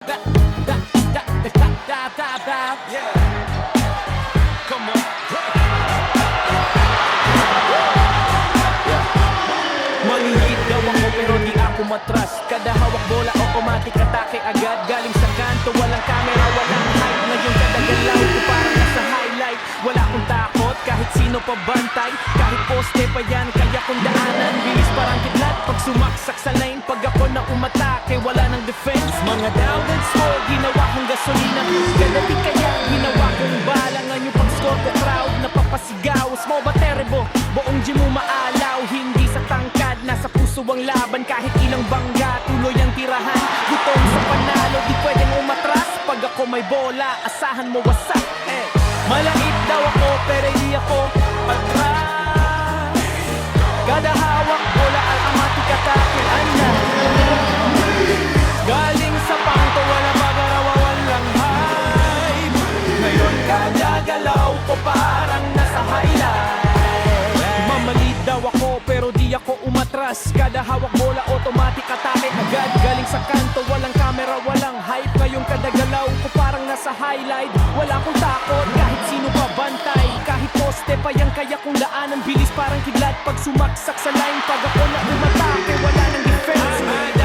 Yeah. Come on. Manghihit daw ako pero di ako matras. Kada hawak bola automatic atake agad. Galing sa kanto, walang camera, walang hype. Ngayon kada galaw ko parang nasa highlight. Wala akong takot kahit sino pa bantay. Kahit poste pa yan, kaya kong daanan. Bilis parang kidlat pag sumaksak sa lane. Pag ako na umatake, wala nang defense. Mga down and score, ginawa kong gasolina. Ganabi kaya ginawa kong bala. Ngayon pag score ko crowd, napapasigaw. Small but terrible, buong gym mo maalaw. Hindi sa tangkad, nasa puso ang laban. Kahit ilang bangga, tuloy ang tirahan. Gutom sa panalo, di pwedeng umatras. Pag ako may bola, asahan mo wasak. Malait daw ako, pero hindi ako atras. Kada hawak bola, automatic atake. Anda galing sa pangto, wala magarawa, walang hype. Ngayon kada galaw ko parang nasa highlight. Mamalit daw ako, pero di ako umatras. Kada hawak bola, automatic atake agad. Galing sa kanto, walang camera, walang hype. Ngayon kada galaw ko parang nasa highlight. Wala akong takot, kahit sino pa bantay. Kahit poste pa yan, kaya kong daanan. Bilis parang kidlat pag sumaksak sa line. Pag ako na umatake,